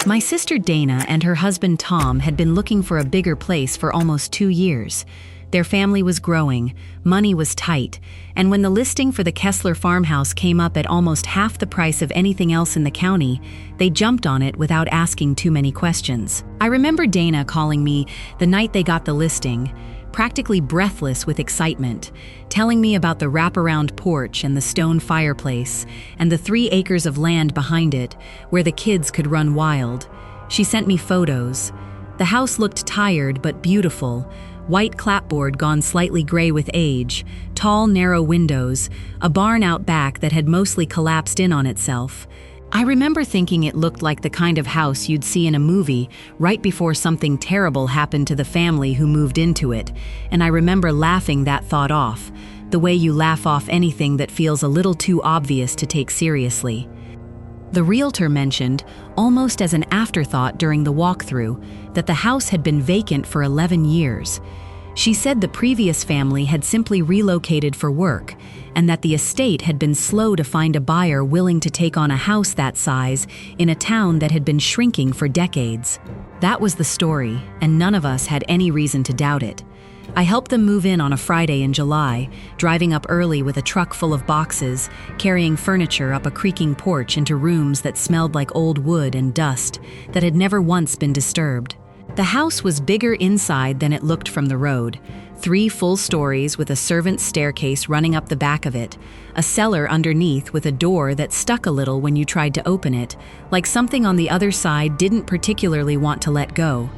My sister Dana and her husband Tom had been looking for a bigger place for almost 2 years. Their family was growing, money was tight, and when the listing for the Cellar farmhouse came up at almost half the price of anything else in the county, they jumped on it without asking too many questions. I remember Dana calling me the night they got the listing, practically breathless with excitement, telling me about the wraparound porch and the stone fireplace and the 3 acres of land behind it where the kids could run wild. She sent me photos. The house looked tired but beautiful, white clapboard gone slightly gray with age, tall narrow windows, a barn out back that had mostly collapsed in on itself. I remember thinking it looked like the kind of house you'd see in a movie right before something terrible happened to the family who moved into it, and I remember laughing that thought off, the way you laugh off anything that feels a little too obvious to take seriously. The realtor mentioned, almost as an afterthought during the walkthrough, that the house had been vacant for 11 years. She said the previous family had simply relocated for work, and that the estate had been slow to find a buyer willing to take on a house that size in a town that had been shrinking for decades. That was the story, and none of us had any reason to doubt it. I helped them move in on a Friday in July, driving up early with a truck full of boxes, carrying furniture up a creaking porch into rooms that smelled like old wood and dust that had never once been disturbed. The house was bigger inside than it looked from the road. 3 full stories with a servant's staircase running up the back of it, a cellar underneath with a door that stuck a little when you tried to open it, like something on the other side didn't particularly want to let go.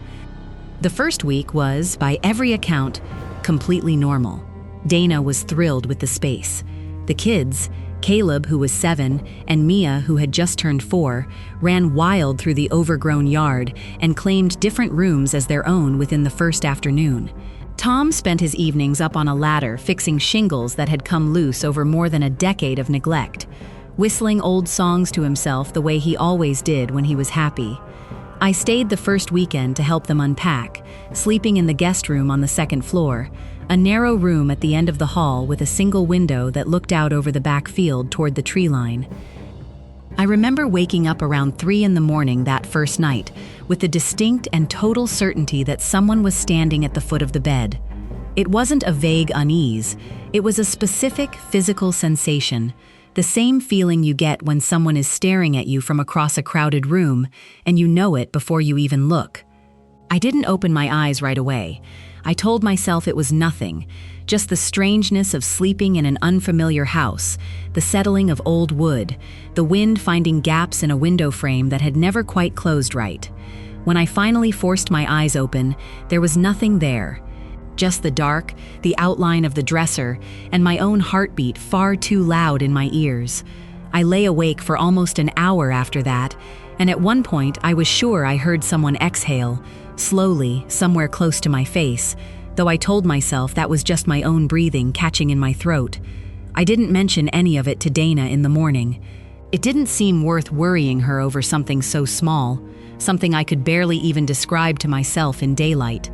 The first week was, by every account, completely normal. Dana was thrilled with the space. The kids, Caleb, who was 7, and Mia, who had just turned 4, ran wild through the overgrown yard and claimed different rooms as their own within the first afternoon. Tom spent his evenings up on a ladder fixing shingles that had come loose over more than a decade of neglect, whistling old songs to himself the way he always did when he was happy. I stayed the first weekend to help them unpack, sleeping in the guest room on the 2nd floor, a narrow room at the end of the hall with a single window that looked out over the back field toward the tree line. I remember waking up around 3 in the morning that first night with the distinct and total certainty that someone was standing at the foot of the bed. It wasn't a vague unease, it was a specific physical sensation, the same feeling you get when someone is staring at you from across a crowded room and you know it before you even look. I didn't open my eyes right away. I told myself it was nothing, just the strangeness of sleeping in an unfamiliar house, the settling of old wood, the wind finding gaps in a window frame that had never quite closed right. When I finally forced my eyes open, there was nothing there. Just the dark, the outline of the dresser, and my own heartbeat far too loud in my ears. I lay awake for almost an hour after that, and at one point I was sure I heard someone exhale, slowly, somewhere close to my face, though I told myself that was just my own breathing catching in my throat. I didn't mention any of it to Dana in the morning. It didn't seem worth worrying her over something so small, something I could barely even describe to myself in daylight.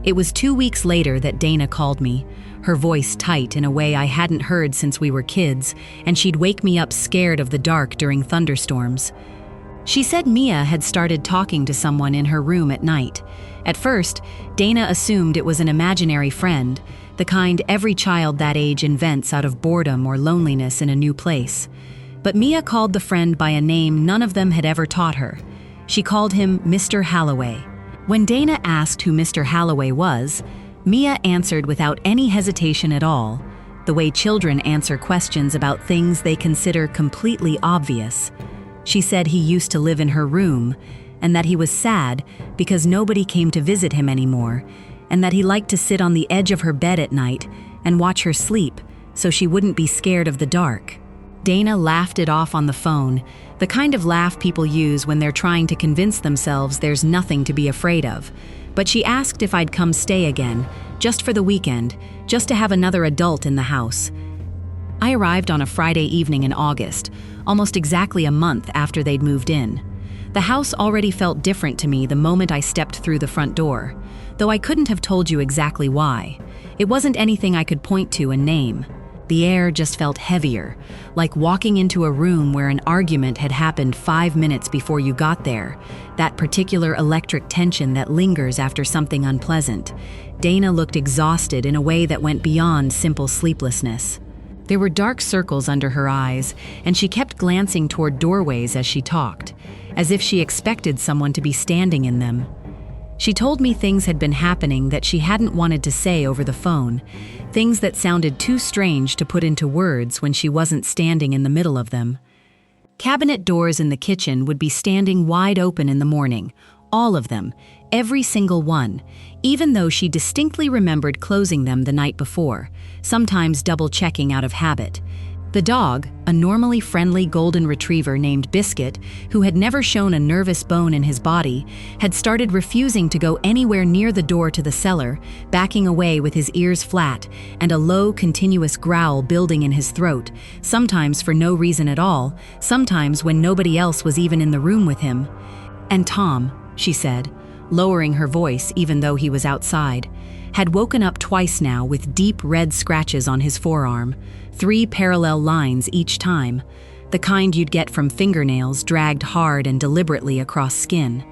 It was 2 weeks later that Dana called me, her voice tight in a way I hadn't heard since we were kids, and she'd wake me up scared of the dark during thunderstorms. She said Mia had started talking to someone in her room at night. At first, Dana assumed it was an imaginary friend, the kind every child that age invents out of boredom or loneliness in a new place. But Mia called the friend by a name none of them had ever taught her. She called him Mister Halloway. When Dana asked who Mister Halloway was, Mia answered without any hesitation at all, the way children answer questions about things they consider completely obvious. She said he used to live in her room, and that he was sad because nobody came to visit him anymore, and that he liked to sit on the edge of her bed at night and watch her sleep so she wouldn't be scared of the dark. Dana laughed it off on the phone, the kind of laugh people use when they're trying to convince themselves there's nothing to be afraid of. But she asked if I'd come stay again, just for the weekend, just to have another adult in the house. I arrived on a Friday evening in August, almost exactly a month after they'd moved in. The house already felt different to me the moment I stepped through the front door, though I couldn't have told you exactly why. It wasn't anything I could point to and name. The air just felt heavier, like walking into a room where an argument had happened 5 minutes before you got there, that particular electric tension that lingers after something unpleasant. Dana looked exhausted in a way that went beyond simple sleeplessness. There were dark circles under her eyes, and she kept glancing toward doorways as she talked, as if she expected someone to be standing in them. She told me things had been happening that she hadn't wanted to say over the phone, things that sounded too strange to put into words when she wasn't standing in the middle of them. Cabinet doors in the kitchen would be standing wide open in the morning, all of them, every single one, even though she distinctly remembered closing them the night before, sometimes double-checking out of habit. The dog, a normally friendly golden retriever named Biscuit, who had never shown a nervous bone in his body, had started refusing to go anywhere near the door to the cellar, backing away with his ears flat and a low, continuous growl building in his throat, sometimes for no reason at all, sometimes when nobody else was even in the room with him. "And Tom," she said, lowering her voice even though he was outside, had woken up twice now with deep red scratches on his forearm, 3 parallel lines each time, the kind you'd get from fingernails dragged hard and deliberately across skin.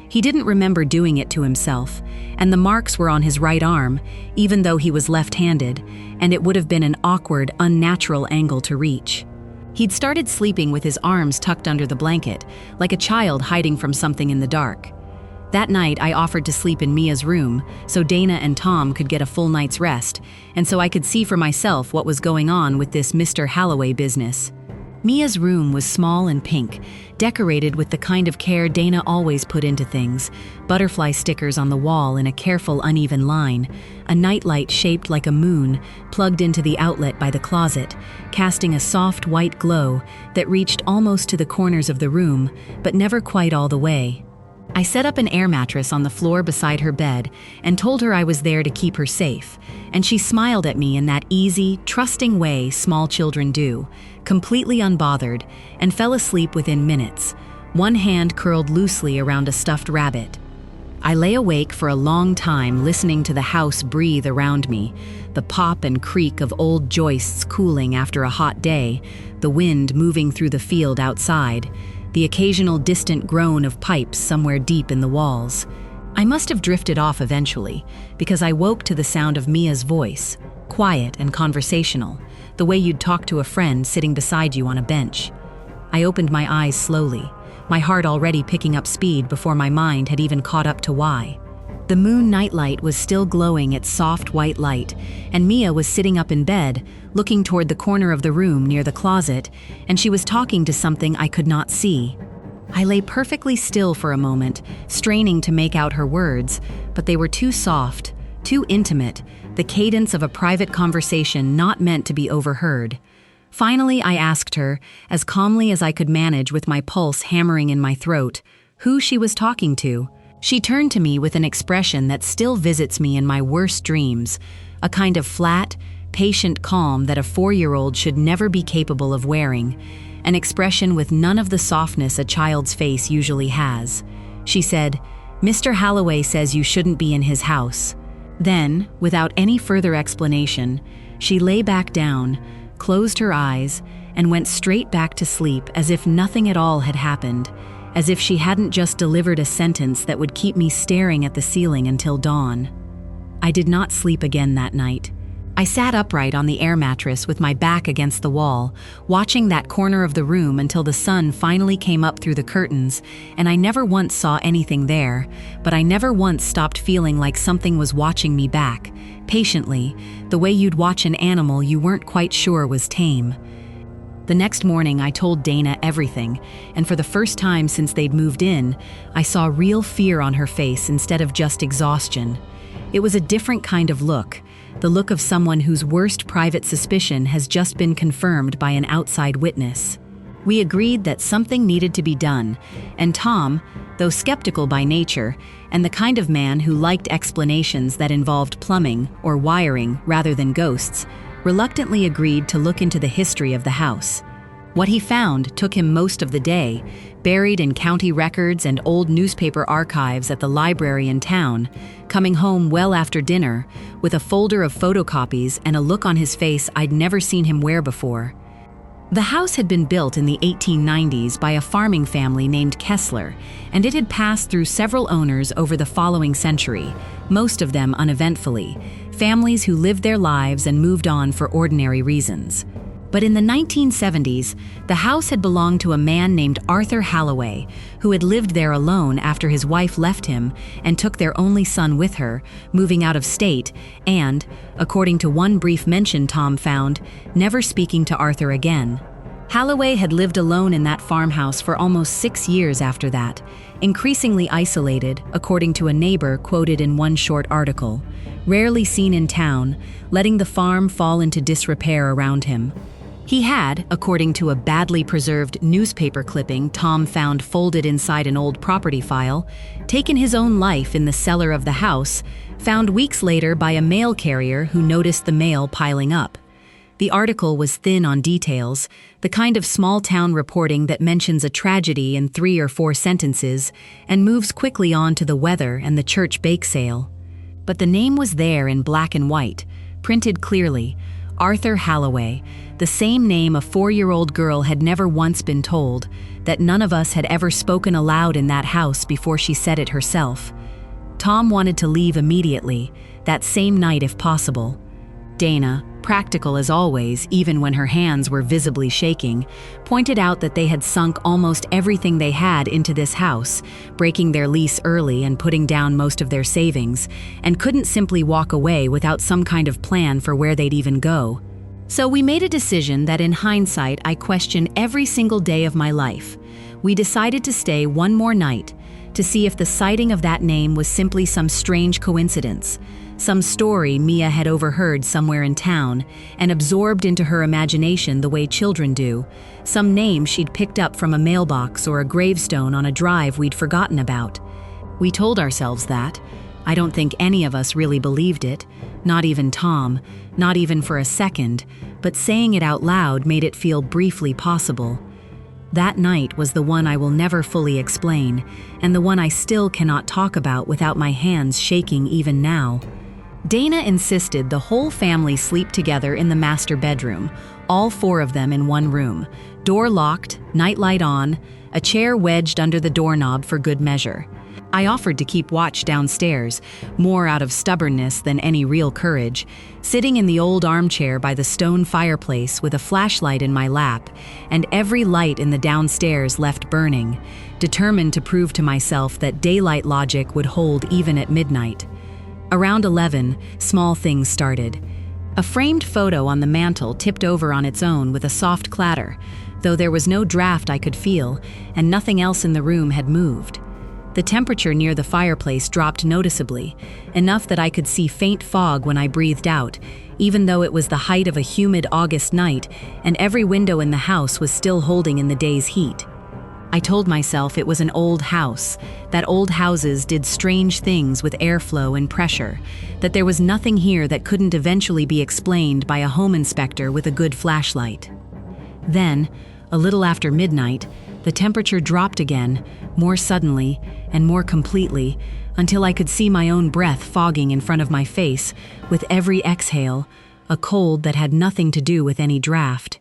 He didn't remember doing it to himself, and the marks were on his right arm, even though he was left-handed, and it would have been an awkward, unnatural angle to reach. He'd started sleeping with his arms tucked under the blanket, like a child hiding from something in the dark. That night, I offered to sleep in Mia's room so Dana and Tom could get a full night's rest, and so I could see for myself what was going on with this Mister Halloway business. Mia's room was small and pink, decorated with the kind of care Dana always put into things, butterfly stickers on the wall in a careful, uneven line, a nightlight shaped like a moon plugged into the outlet by the closet, casting a soft white glow that reached almost to the corners of the room, but never quite all the way. I set up an air mattress on the floor beside her bed and told her I was there to keep her safe, and she smiled at me in that easy, trusting way small children do, completely unbothered, and fell asleep within minutes, one hand curled loosely around a stuffed rabbit. I lay awake for a long time listening to the house breathe around me, the pop and creak of old joists cooling after a hot day, the wind moving through the field outside, the occasional distant groan of pipes somewhere deep in the walls. I must have drifted off eventually, because I woke to the sound of Mia's voice, quiet and conversational, the way you'd talk to a friend sitting beside you on a bench. I opened my eyes slowly, my heart already picking up speed before my mind had even caught up to why. The moon nightlight was still glowing its soft white light, and Mia was sitting up in bed, looking toward the corner of the room near the closet, and she was talking to something I could not see. I lay perfectly still for a moment, straining to make out her words, but they were too soft, too intimate, the cadence of a private conversation not meant to be overheard. Finally, I asked her, as calmly as I could manage with my pulse hammering in my throat, who she was talking to. She turned to me with an expression that still visits me in my worst dreams, a kind of flat, patient calm that a 4-year-old should never be capable of wearing, an expression with none of the softness a child's face usually has. She said, "Mr. Halloway says you shouldn't be in his house." Then, without any further explanation, she lay back down, closed her eyes, and went straight back to sleep as if nothing at all had happened, as if she hadn't just delivered a sentence that would keep me staring at the ceiling until dawn. I did not sleep again that night. I sat upright on the air mattress with my back against the wall, watching that corner of the room until the sun finally came up through the curtains, and I never once saw anything there, but I never once stopped feeling like something was watching me back, patiently, the way you'd watch an animal you weren't quite sure was tame. The next morning, I told Dana everything, and for the first time since they'd moved in, I saw real fear on her face instead of just exhaustion. It was a different kind of look, the look of someone whose worst private suspicion has just been confirmed by an outside witness. We agreed that something needed to be done, and Tom, though skeptical by nature, and the kind of man who liked explanations that involved plumbing or wiring rather than ghosts, reluctantly agreed to look into the history of the house. What he found took him most of the day, buried in county records and old newspaper archives at the library in town, coming home well after dinner with a folder of photocopies and a look on his face I'd never seen him wear before. The house had been built in the 1890s by a farming family named Cellar, and it had passed through several owners over the following century, most of them uneventfully, families who lived their lives and moved on for ordinary reasons. But in the 1970s, the house had belonged to a man named Arthur Halloway, who had lived there alone after his wife left him and took their only son with her, moving out of state and, according to one brief mention Tom found, never speaking to Arthur again. Halloway had lived alone in that farmhouse for almost 6 years after that, increasingly isolated, according to a neighbor quoted in one short article, rarely seen in town, letting the farm fall into disrepair around him. He had, according to a badly preserved newspaper clipping Tom found folded inside an old property file, taken his own life in the cellar of the house, found weeks later by a mail carrier who noticed the mail piling up. The article was thin on details, the kind of small-town reporting that mentions a tragedy in 3 or 4 sentences and moves quickly on to the weather and the church bake sale. But the name was there in black and white, printed clearly, Arthur Halloway, the same name a 4-year-old girl had never once been told, that none of us had ever spoken aloud in that house before she said it herself. Tom wanted to leave immediately, that same night if possible. Dana, practical as always, even when her hands were visibly shaking, pointed out that they had sunk almost everything they had into this house, breaking their lease early and putting down most of their savings, and couldn't simply walk away without some kind of plan for where they'd even go. So we made a decision that in hindsight I question every single day of my life. We decided to stay one more night, to see if the sighting of that name was simply some strange coincidence, some story Mia had overheard somewhere in town and absorbed into her imagination the way children do, some name she'd picked up from a mailbox or a gravestone on a drive we'd forgotten about. We told ourselves that. I don't think any of us really believed it, not even Tom, not even for a second, but saying it out loud made it feel briefly possible. That night was the one I will never fully explain, and the one I still cannot talk about without my hands shaking even now. Dana insisted the whole family sleep together in the master bedroom, all 4 of them in one room, door locked, nightlight on, a chair wedged under the doorknob for good measure. I offered to keep watch downstairs, more out of stubbornness than any real courage, sitting in the old armchair by the stone fireplace with a flashlight in my lap, and every light in the downstairs left burning, determined to prove to myself that daylight logic would hold even at midnight. Around 11, small things started. A framed photo on the mantel tipped over on its own with a soft clatter, though there was no draft I could feel, and nothing else in the room had moved. The temperature near the fireplace dropped noticeably, enough that I could see faint fog when I breathed out, even though it was the height of a humid August night and every window in the house was still holding in the day's heat. I told myself it was an old house, that old houses did strange things with airflow and pressure, that there was nothing here that couldn't eventually be explained by a home inspector with a good flashlight. Then, a little after midnight, the temperature dropped again, more suddenly and more completely, until I could see my own breath fogging in front of my face with every exhale, a cold that had nothing to do with any draft.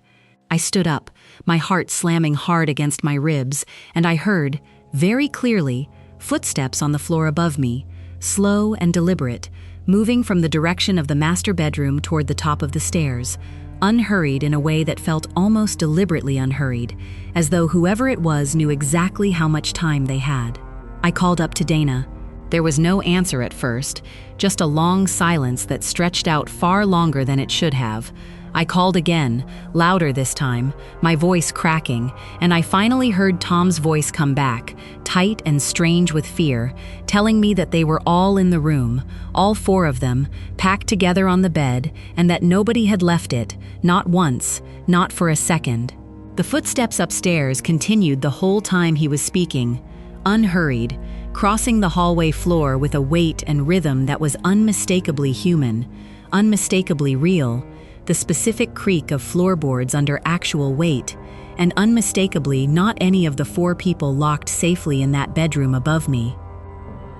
I stood up, my heart slamming hard against my ribs, and I heard, very clearly, footsteps on the floor above me, slow and deliberate, moving from the direction of the master bedroom toward the top of the stairs, unhurried in a way that felt almost deliberately unhurried, as though whoever it was knew exactly how much time they had. I called up to Dana. There was no answer at first, just a long silence that stretched out far longer than it should have. I called again, louder this time, my voice cracking, and I finally heard Tom's voice come back, tight and strange with fear, telling me that they were all in the room, all 4 of them, packed together on the bed, and that nobody had left it, not once, not for a second. The footsteps upstairs continued the whole time he was speaking, unhurried, crossing the hallway floor with a weight and rhythm that was unmistakably human, unmistakably real, the specific creak of floorboards under actual weight, and unmistakably not any of the 4 people locked safely in that bedroom above me.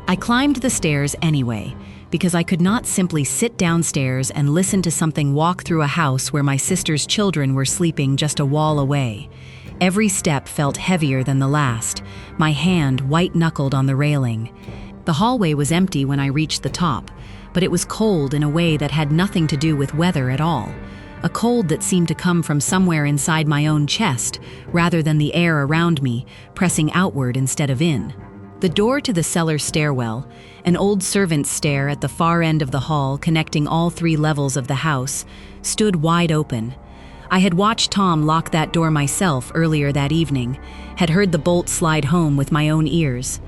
I climbed the stairs anyway, because I could not simply sit downstairs and listen to something walk through a house where my sister's children were sleeping just a wall away. Every step felt heavier than the last, my hand white-knuckled on the railing. The hallway was empty when I reached the top, but it was cold in a way that had nothing to do with weather at all. A cold that seemed to come from somewhere inside my own chest, rather than the air around me, pressing outward instead of in. The door to the cellar stairwell, an old servant's stair at the far end of the hall connecting all 3 levels of the house, stood wide open. I had watched Tom lock that door myself earlier that evening, had heard the bolt slide home with my own ears.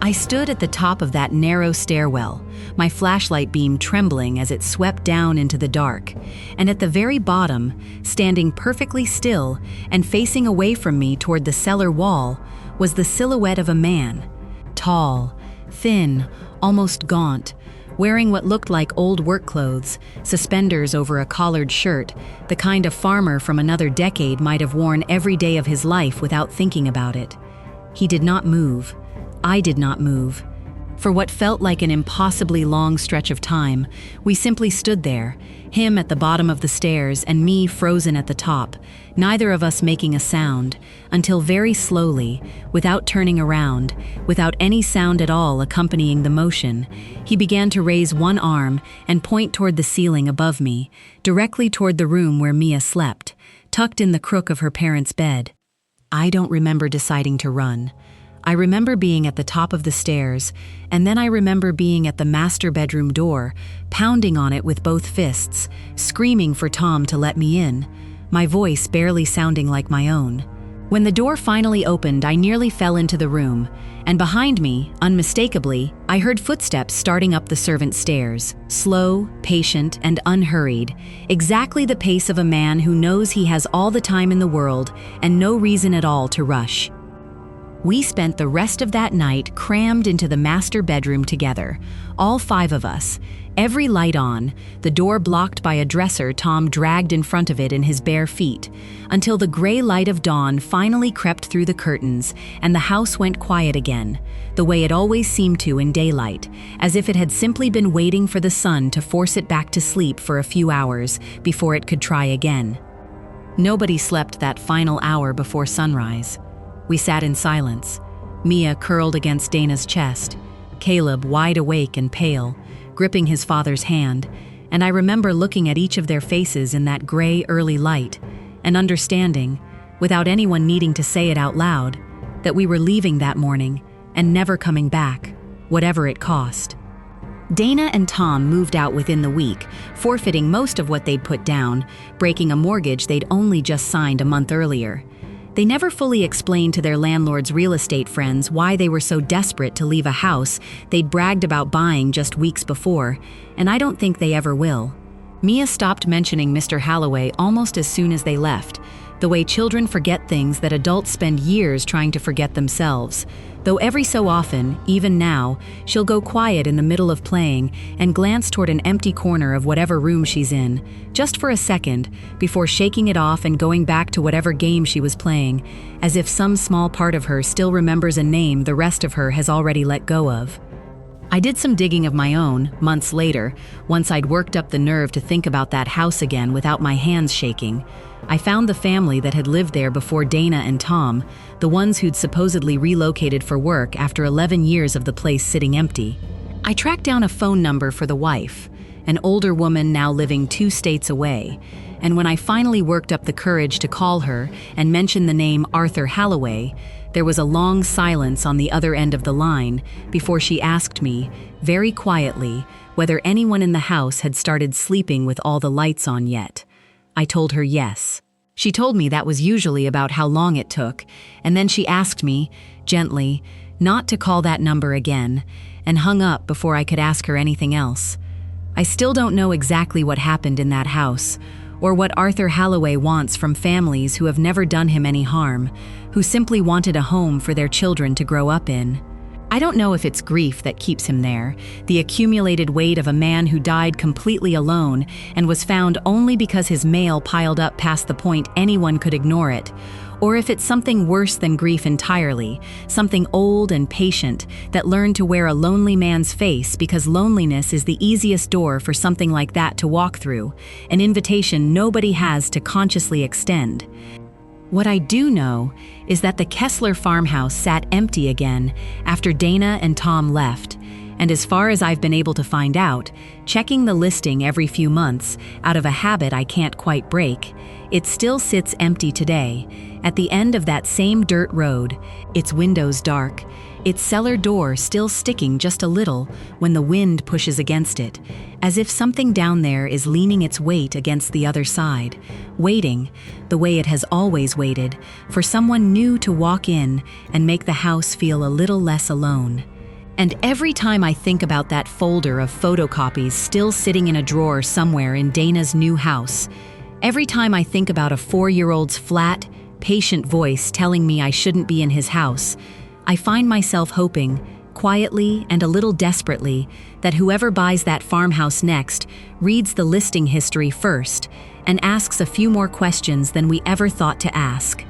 I stood at the top of that narrow stairwell, my flashlight beam trembling as it swept down into the dark, and at the very bottom, standing perfectly still and facing away from me toward the cellar wall, was the silhouette of a man. Tall, thin, almost gaunt, wearing what looked like old work clothes, suspenders over a collared shirt, the kind a farmer from another decade might have worn every day of his life without thinking about it. He did not move. I did not move. For what felt like an impossibly long stretch of time, we simply stood there, him at the bottom of the stairs and me frozen at the top, neither of us making a sound, until very slowly, without turning around, without any sound at all accompanying the motion, he began to raise one arm and point toward the ceiling above me, directly toward the room where Mia slept, tucked in the crook of her parents' bed. I don't remember deciding to run. I remember being at the top of the stairs, and then I remember being at the master bedroom door, pounding on it with both fists, screaming for Tom to let me in, my voice barely sounding like my own. When the door finally opened, I nearly fell into the room, and behind me, unmistakably, I heard footsteps starting up the servants' stairs, slow, patient, and unhurried, exactly the pace of a man who knows he has all the time in the world and no reason at all to rush. We spent the rest of that night crammed into the master bedroom together, all 5 of us, every light on, the door blocked by a dresser Tom dragged in front of it in his bare feet, until the gray light of dawn finally crept through the curtains and the house went quiet again, the way it always seemed to in daylight, as if it had simply been waiting for the sun to force it back to sleep for a few hours before it could try again. Nobody slept that final hour before sunrise. We sat in silence, Mia curled against Dana's chest, Caleb wide awake and pale, gripping his father's hand, and I remember looking at each of their faces in that gray early light and understanding, without anyone needing to say it out loud, that we were leaving that morning and never coming back, whatever it cost. Dana and Tom moved out within the week, forfeiting most of what they'd put down, breaking a mortgage they'd only just signed a month earlier. They never fully explained to their landlord's real estate friends why they were so desperate to leave a house they'd bragged about buying just weeks before, and I don't think they ever will. Mia stopped mentioning Mr. Halloway almost as soon as they left, the way children forget things that adults spend years trying to forget themselves. Though every so often, even now, she'll go quiet in the middle of playing and glance toward an empty corner of whatever room she's in, just for a second, before shaking it off and going back to whatever game she was playing, as if some small part of her still remembers a name the rest of her has already let go of. I did some digging of my own, months later, once I'd worked up the nerve to think about that house again without my hands shaking. I found the family that had lived there before Dana and Tom, the ones who'd supposedly relocated for work after 11 years of the place sitting empty. I tracked down a phone number for the wife, an older woman now living 2 states away, and when I finally worked up the courage to call her and mention the name Arthur Halloway, there was a long silence on the other end of the line before she asked me, very quietly, whether anyone in the house had started sleeping with all the lights on yet. I told her yes. She told me that was usually about how long it took, and then she asked me, gently, not to call that number again, and hung up before I could ask her anything else. I still don't know exactly what happened in that house, or what Arthur Halloway wants from families who have never done him any harm, who simply wanted a home for their children to grow up in. I don't know if it's grief that keeps him there, the accumulated weight of a man who died completely alone and was found only because his mail piled up past the point anyone could ignore it, or if it's something worse than grief entirely, something old and patient that learned to wear a lonely man's face because loneliness is the easiest door for something like that to walk through, an invitation nobody has to consciously extend. What I do know is that the Kessler farmhouse sat empty again after Dana and Tom left, and as far as I've been able to find out, checking the listing every few months, out of a habit I can't quite break, it still sits empty today, at the end of that same dirt road, its windows dark, its cellar door still sticking just a little when the wind pushes against it, as if something down there is leaning its weight against the other side, waiting, the way it has always waited, for someone new to walk in and make the house feel a little less alone. And every time I think about that folder of photocopies still sitting in a drawer somewhere in Dana's new house, every time I think about a 4-year-old's flat, patient voice telling me I shouldn't be in his house, I find myself hoping, quietly and a little desperately, that whoever buys that farmhouse next reads the listing history first and asks a few more questions than we ever thought to ask.